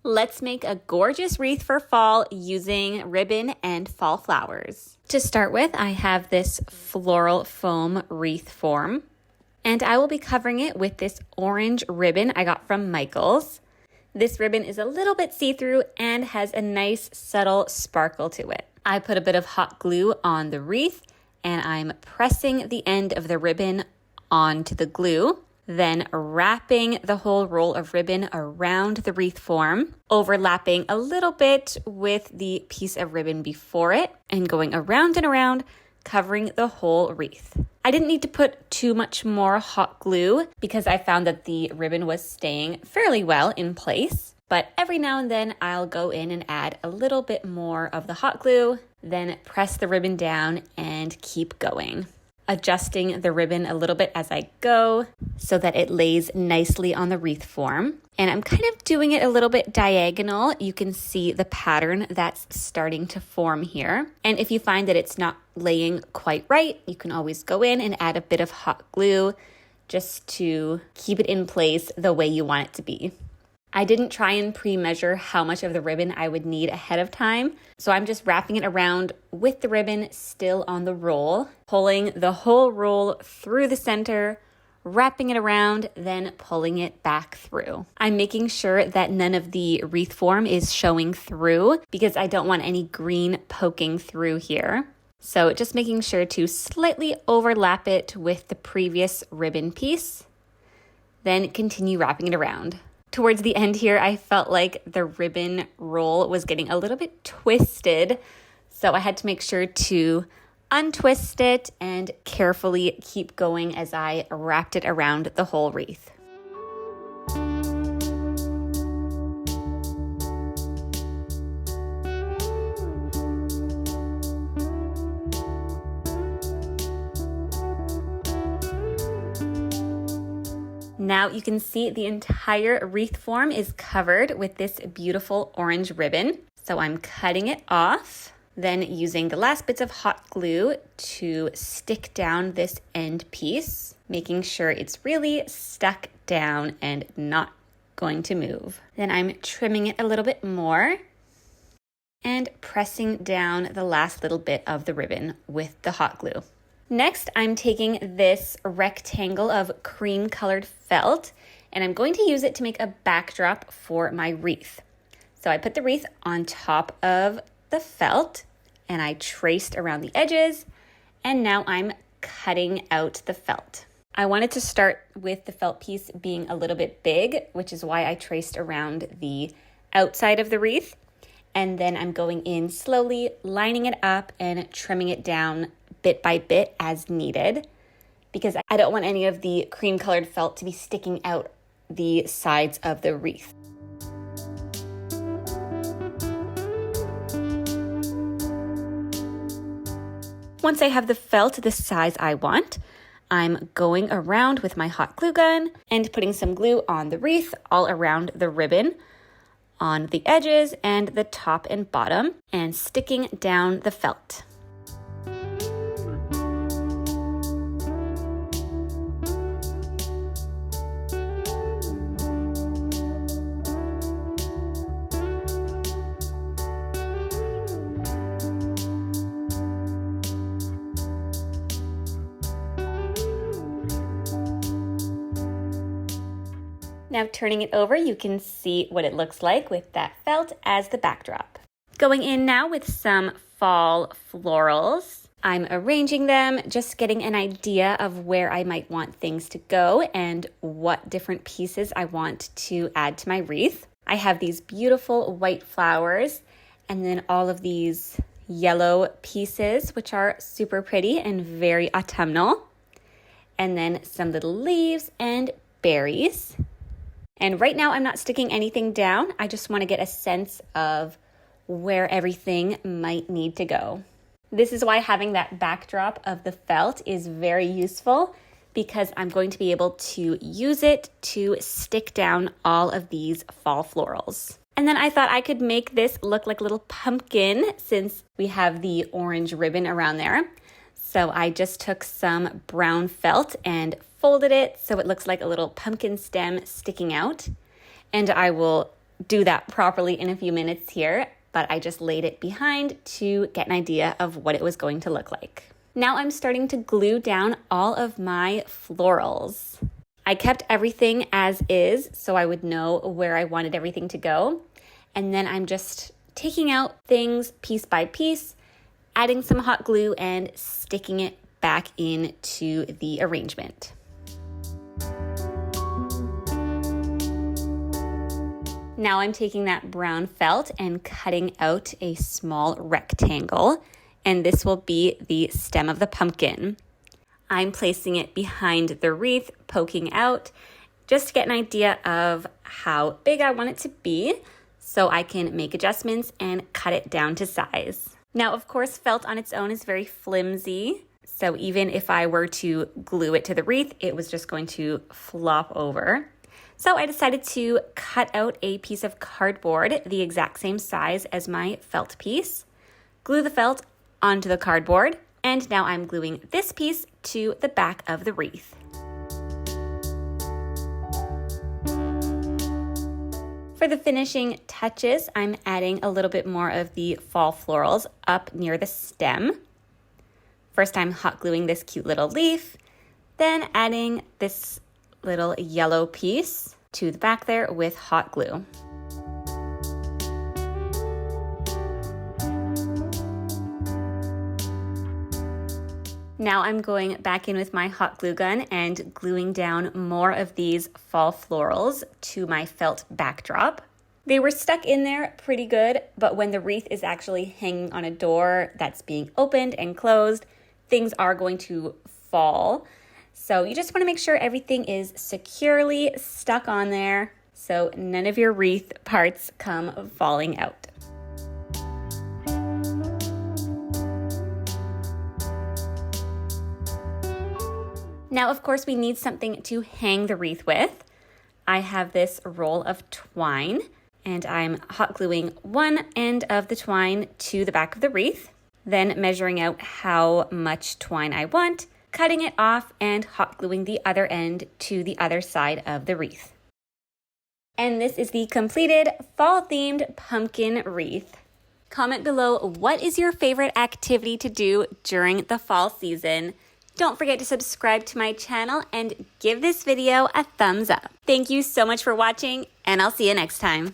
Let's make a gorgeous wreath for fall using ribbon and fall flowers. To start with, I have this floral foam wreath form, and I will be covering it with this orange ribbon I got from Michaels. This ribbon is a little bit see-through and has a nice subtle sparkle to it. I put a bit of hot glue on the wreath and I'm pressing the end of the ribbon onto the glue, then wrapping the whole roll of ribbon around the wreath form, overlapping a little bit with the piece of ribbon before it, and going around and around, covering the whole wreath. I didn't need to put too much more hot glue because I found that the ribbon was staying fairly well in place. But every now and then I'll go in and add a little bit more of the hot glue, then press the ribbon down and keep going, adjusting the ribbon a little bit as I go so that it lays nicely on the wreath form. And I'm kind of doing it a little bit diagonal. You can see the pattern that's starting to form here. And if you find that it's not laying quite right, you can always go in and add a bit of hot glue just to keep it in place the way you want it to be. I didn't try and pre-measure how much of the ribbon I would need ahead of time, so I'm just wrapping it around with the ribbon still on the roll, pulling the whole roll through the center, wrapping it around, then pulling it back through. I'm making sure that none of the wreath form is showing through because I don't want any green poking through here. So just making sure to slightly overlap it with the previous ribbon piece, then continue wrapping it around. Towards the end here, I felt like the ribbon roll was getting a little bit twisted, so I had to make sure to untwist it and carefully keep going as I wrapped it around the whole wreath. Now you can see the entire wreath form is covered with this beautiful orange ribbon. So I'm cutting it off, then using the last bits of hot glue to stick down this end piece, making sure it's really stuck down and not going to move. Then I'm trimming it a little bit more and pressing down the last little bit of the ribbon with the hot glue. Next, I'm taking this rectangle of cream colored felt and I'm going to use it to make a backdrop for my wreath. So I put the wreath on top of the felt and I traced around the edges and now I'm cutting out the felt. I wanted to start with the felt piece being a little bit big, which is why I traced around the outside of the wreath. And then I'm going in slowly, lining it up and trimming it down bit by bit as needed, because I don't want any of the cream colored felt to be sticking out the sides of the wreath. Once I have the felt the size I want, I'm going around with my hot glue gun and putting some glue on the wreath all around the ribbon, on the edges and the top and bottom, and sticking down the felt. Now turning it over, you can see what it looks like with that felt as the backdrop. Going in now with some fall florals. I'm arranging them, just getting an idea of where I might want things to go and what different pieces I want to add to my wreath. I have these beautiful white flowers and then all of these yellow pieces, which are super pretty and very autumnal. And then some little leaves and berries. And right now I'm not sticking anything down. I just want to get a sense of where everything might need to go. This is why having that backdrop of the felt is very useful, because I'm going to be able to use it to stick down all of these fall florals. And then I thought I could make this look like a little pumpkin since we have the orange ribbon around there. So I just took some brown felt and folded it so it looks like a little pumpkin stem sticking out. And I will do that properly in a few minutes here, but I just laid it behind to get an idea of what it was going to look like. Now I'm starting to glue down all of my florals. I kept everything as is so I would know where I wanted everything to go. And then I'm just taking out things piece by piece, adding some hot glue and sticking it back into the arrangement. Now I'm taking that brown felt and cutting out a small rectangle, and this will be the stem of the pumpkin. I'm placing it behind the wreath, poking out, just to get an idea of how big I want it to be so I can make adjustments and cut it down to size. Now, of course, felt on its own is very flimsy, so even if I were to glue it to the wreath, it was just going to flop over. So I decided to cut out a piece of cardboard the exact same size as my felt piece, glue the felt onto the cardboard, and now I'm gluing this piece to the back of the wreath. For the finishing touches, I'm adding a little bit more of the fall florals up near the stem. First, I'm hot gluing this cute little leaf, then adding this little yellow piece to the back there with hot glue. Now I'm going back in with my hot glue gun and gluing down more of these fall florals to my felt backdrop. They were stuck in there pretty good, but when the wreath is actually hanging on a door that's being opened and closed, things are going to fall. So you just want to make sure everything is securely stuck on there so none of your wreath parts come falling out. Now, of course, we need something to hang the wreath with. I have this roll of twine, and I'm hot gluing one end of the twine to the back of the wreath, then measuring out how much twine I want, cutting it off and hot gluing the other end to the other side of the wreath. And this is the completed fall-themed pumpkin wreath. Comment below, what is your favorite activity to do during the fall season? Don't forget to subscribe to my channel and give this video a thumbs up. Thank you so much for watching, and I'll see you next time.